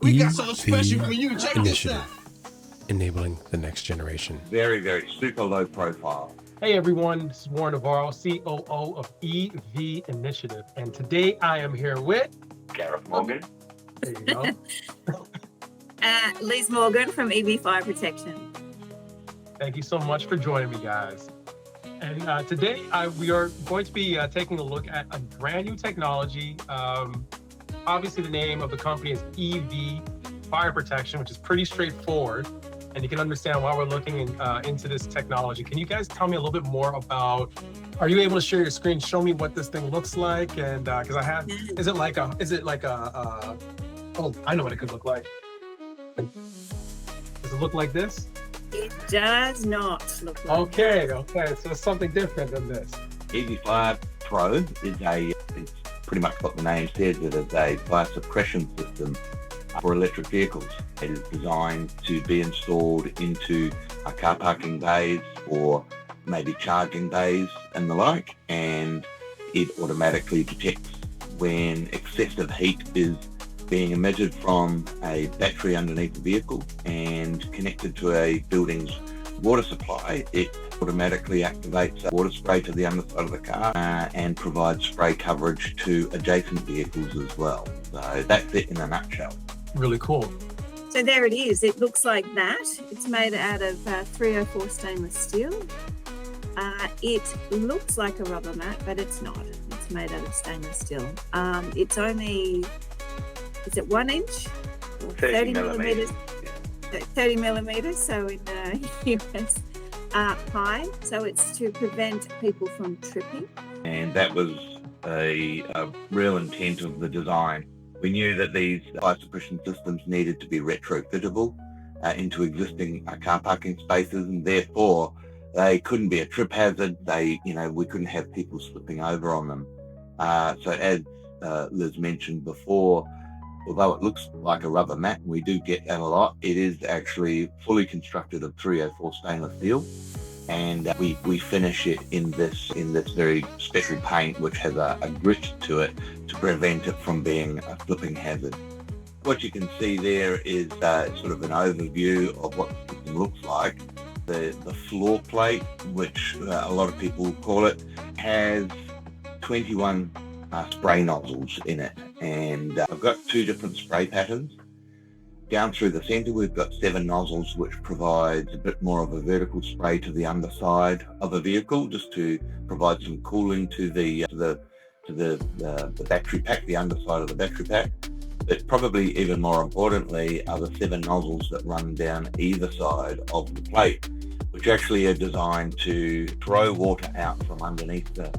We got something special for you. Check this Initiative, out. enabling the next generation. Very, very super low profile. Hey everyone, this is Warren Navarro, COO of EV Initiative. And today I am here with Gareth Morgan. There you go. Liz Morgan from EV Protection. Thank you so much for joining me, guys. And today we are going to be taking a look at a brand new technology. Obviously, the name of the company is EV Fire Protection, which is pretty straightforward. And you can understand why we're looking into this technology. Can you guys tell me a little bit more about, are you able to share your screen, show me what this thing looks like? And because I have, is it like a, oh, I know what it could look like. Does it look like this? It does not look like Okay, so it's something different than this. EV FirePro it's pretty much what the name says. It is a fire suppression system for electric vehicles. It is designed to be installed into car parking bays or maybe charging bays and the like, and it automatically detects when excessive heat is being emitted from a battery underneath the vehicle and connected to a building's water supply. It automatically activates water spray to the underside of the car and provides spray coverage to adjacent vehicles as well. So that's it in a nutshell. Really cool. So there it is. It looks like that. It's made out of 304 stainless steel. It looks like a rubber mat, but it's not. It's made out of stainless steel. It's only, is it 1 inch? Or 30 millimeters? 30 millimeters, so in US high. So it's to prevent people from tripping. And that was a real intent of the design. We knew that these fire suppression systems needed to be retrofittable into existing car parking spaces, and therefore they couldn't be a trip hazard. We couldn't have people slipping over on them. So as Liz mentioned before, although it looks like a rubber mat, we do get that a lot. It is actually fully constructed of 304 stainless steel, and we finish it in this very special paint, which has a grit to it to prevent it from being a slipping hazard. What you can see there is sort of an overview of what the system looks like. The floor plate, which a lot of people call it, has 21 spray nozzles in it, and I've got 2 different spray patterns. Down through the center we've got 7 nozzles, which provides a bit more of a vertical spray to the underside of a vehicle, just to provide some cooling to the battery pack, the underside of the battery pack. But probably even more importantly are the 7 nozzles that run down either side of the plate, which actually are designed to throw water out from underneath the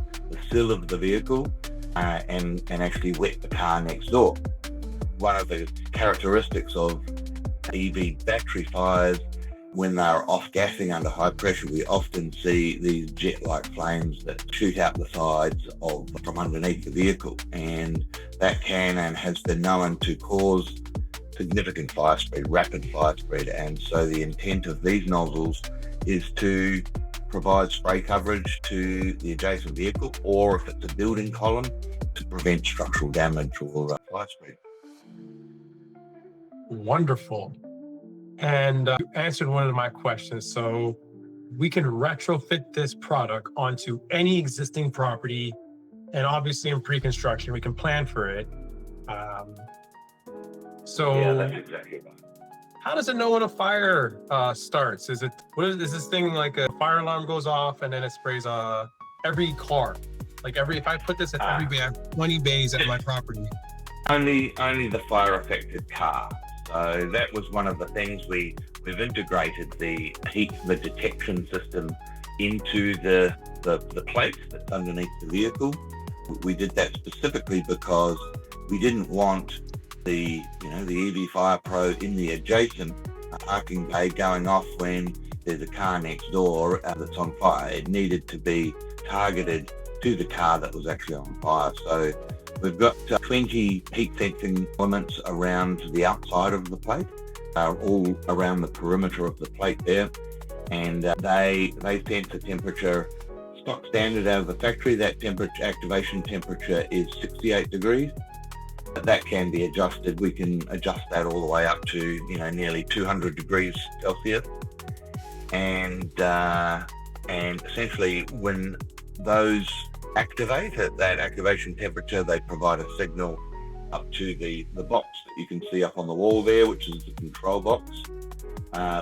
sill of the vehicle and actually wet the car next door. One of the characteristics of EV battery fires, when they're off-gassing under high pressure, we often see these jet-like flames that shoot out the sides from underneath the vehicle, and that can and has been known to cause significant fire spread, rapid fire spread. And so the intent of these nozzles is to provide spray coverage to the adjacent vehicle, or if it's a building column, to prevent structural damage or fire spread. Wonderful. And you answered one of my questions. So we can retrofit this product onto any existing property, and obviously in pre-construction, we can plan for it. Yeah, that's exactly right. How does it know when a fire starts? Is this thing like a fire alarm goes off and then it sprays every car? Like if I put this at every bay, I have 20 bays at my property. Only the fire affected car. So that was one of the things we've integrated the detection system into the plate that's underneath the vehicle. We did that specifically because we didn't want the EV FirePro in the adjacent parking bay going off when there's a car next door that's on fire. It needed to be targeted to the car that was actually on fire. So we've got 20 heat sensing elements around the outside of the plate, all around the perimeter of the plate there, and they sense the temperature. Stock standard out of the factory, that activation temperature is 68 degrees. That can be adjusted. We can adjust that all the way up to nearly 200 degrees Celsius, and essentially when those activate at that activation temperature, they provide a signal up to the box that you can see up on the wall there, which is the control box.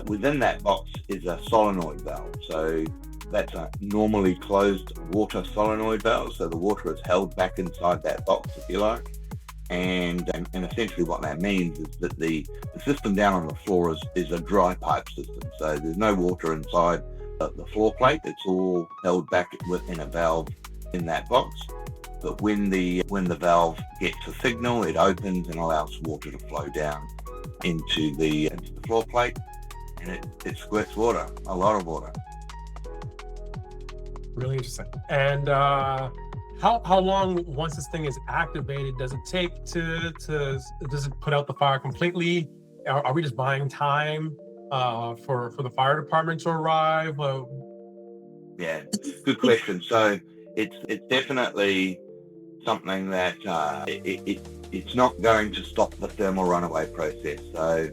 Within that box is a solenoid valve. So that's a normally closed water solenoid valve. So the water is held back inside that box, if you like. And essentially what that means is that the system down on the floor is a dry pipe system. So there's no water inside the floor plate. It's all held back within a valve in that box. But when the valve gets a signal, it opens and allows water to flow down into the floor plate, and it squirts water, a lot of water. Really interesting. And how long, once this thing is activated, does it take does it put out the fire completely? Are we just buying time for the fire department to arrive? Yeah, good question. So it's definitely something that it's not going to stop the thermal runaway process. So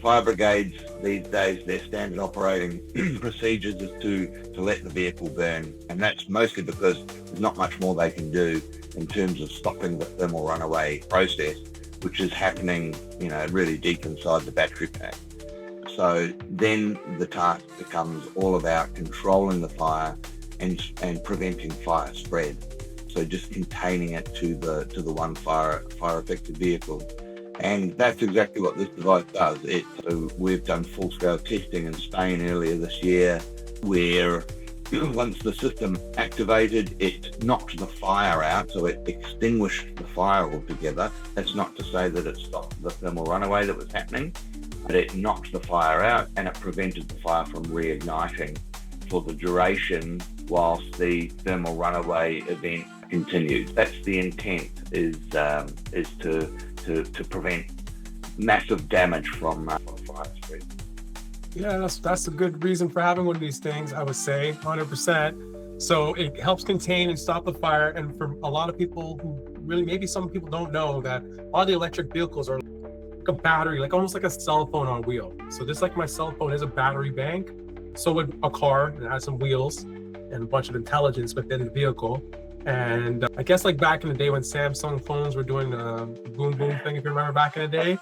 fire brigades these days, their standard operating procedures is to let the vehicle burn, and that's mostly because there's not much more they can do in terms of stopping the thermal runaway process, which is happening really deep inside the battery pack. So then the task becomes all about controlling the fire and preventing fire spread. So just containing it to the one fire affected vehicle. And that's exactly what this device does. So we've done full-scale testing in Spain earlier this year, where once the system activated, it knocked the fire out, so it extinguished the fire altogether. That's not to say that it stopped the thermal runaway that was happening, but it knocked the fire out and it prevented the fire from reigniting for the duration whilst the thermal runaway event continues. That's the intent, is to prevent massive damage from fire spread. Yeah, that's a good reason for having one of these things, I would say, 100%. So it helps contain and stop the fire. And for a lot of people who really, maybe some people don't know that all the electric vehicles are like a battery, like almost like a cell phone on a wheel. So just like my cell phone is a battery bank, so would a car that has some wheels and a bunch of intelligence within the vehicle. And I guess like back in the day when Samsung phones were doing the boom boom thing, if you remember back in the day,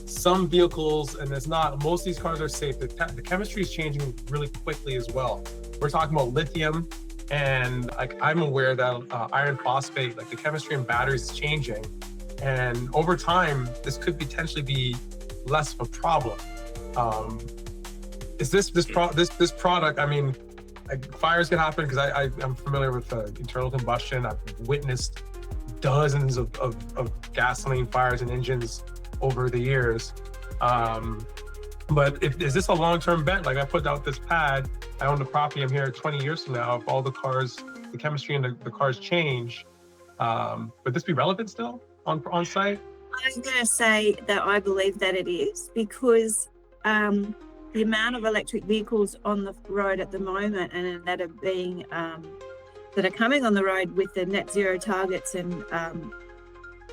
some vehicles, and most of these cars are safe. The chemistry is changing really quickly as well. We're talking about lithium, and like I'm aware that iron phosphate, like the chemistry in batteries is changing. And over time, this could potentially be less of a problem. Is this product, I mean, like fires can happen because I'm familiar with internal combustion. I've witnessed dozens of gasoline fires and engines over the years. But is this a long-term bet? Like I put out this pad, I own the property, I'm here 20 years from now. If all the cars, the chemistry in the cars change, would this be relevant still on site? I'm going to say that I believe that it is, because the amount of electric vehicles on the road at the moment and that are coming on the road with the net zero targets and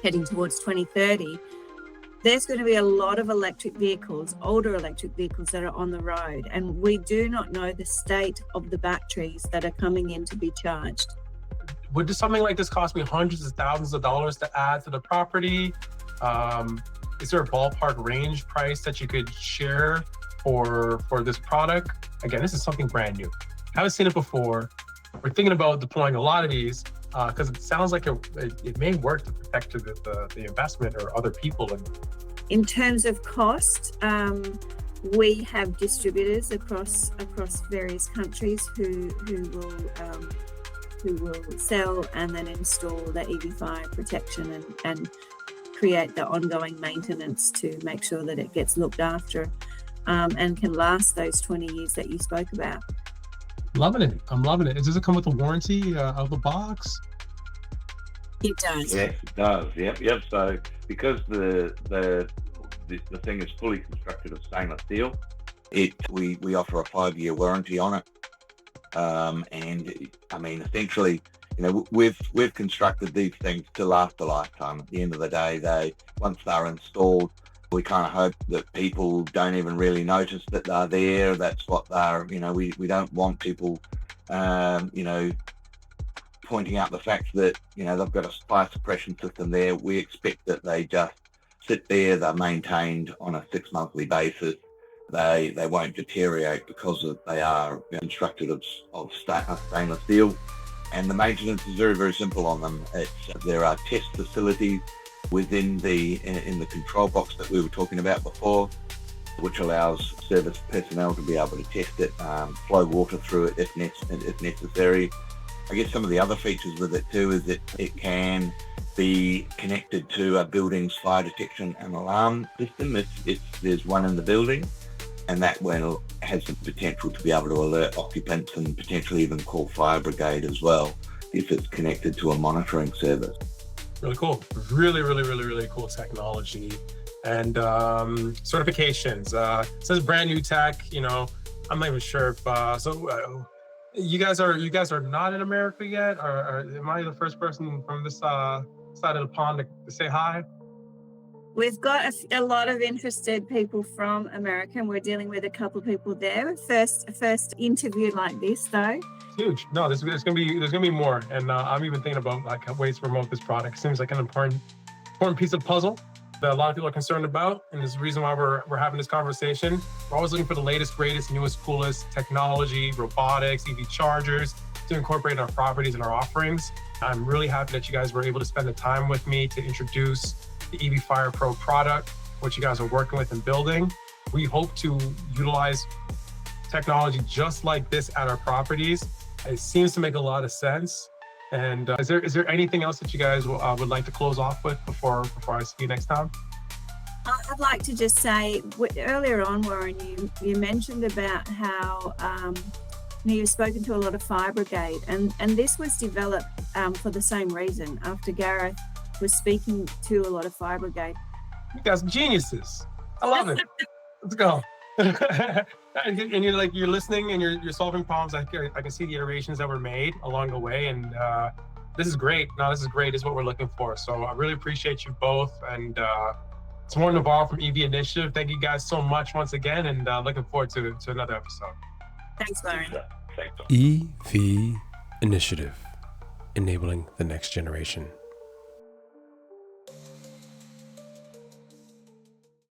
heading towards 2030, there's going to be a lot of electric vehicles, older electric vehicles that are on the road, and we do not know the state of the batteries that are coming in to be charged. Would something like this cost me hundreds of thousands of dollars to add to the property? Is there a ballpark range price that you could share for this product? Again, this is something brand new. Haven't seen it before. We're thinking about deploying a lot of these because it sounds like it may work to protect the investment or other people. In terms of cost, we have distributors across various countries who will sell and then install the EV fire protection and create the ongoing maintenance to make sure that it gets looked after and can last those 20 years that you spoke about. Loving it. I'm loving it. Does it come with a warranty of the box? It does. Yes, it does. Yep. So because the thing is fully constructed of stainless steel, we offer a 5-year warranty on it. And I mean, essentially, we've constructed these things to last a lifetime. At the end of the day, once they're installed, we kind of hope that people don't even really notice that they're there. That's what they're, we don't want people, pointing out the fact that, they've got a fire suppression system there. We expect that they just sit there, they're maintained on a 6-monthly basis. They won't deteriorate because they are constructed of stainless steel. And the maintenance is very, very simple on them. There are test facilities within in the control box that we were talking about before, which allows service personnel to be able to test it, flow water through it if necessary. I guess some of the other features with it too is that it can be connected to a building's fire detection and alarm system if there's one in the building, and that has the potential to be able to alert occupants and potentially even call fire brigade as well if it's connected to a monitoring service. Really cool. Really, really, really, really cool technology. And certifications. It says brand new tech. I'm not even sure if you guys are not in America yet, or am I the first person from this side of the pond to say hi? We've got a lot of interested people from America, and we're dealing with a couple of people there. First interview like this, though. Huge. No, there's gonna be more, and I'm even thinking about ways to promote this product. Seems like an important piece of puzzle that a lot of people are concerned about, and there's a reason why we're having this conversation. We're always looking for the latest, greatest, newest, coolest technology, robotics, EV chargers to incorporate in our properties and our offerings. I'm really happy that you guys were able to spend the time with me to introduce the EV FirePro product, which you guys are working with and building. We hope to utilize technology just like this at our properties. It seems to make a lot of sense. And is there anything else that you guys would like to close off with before I see you next time? I'd like to just say, earlier on, Warren, you mentioned about how you've spoken to a lot of fire brigade, and this was developed for the same reason. After Gareth was speaking to a lot of fire brigade. You guys are geniuses. I love it. Let's go. And you're listening and you're solving problems. I can see the iterations that were made along the way, and this is great. No, this is great. This is what we're looking for. So I really appreciate you both. And it's more Navarro from EV Initiative. Thank you guys so much once again, and looking forward to another episode. Thanks, Warren. Thanks. EV Initiative, enabling the next generation.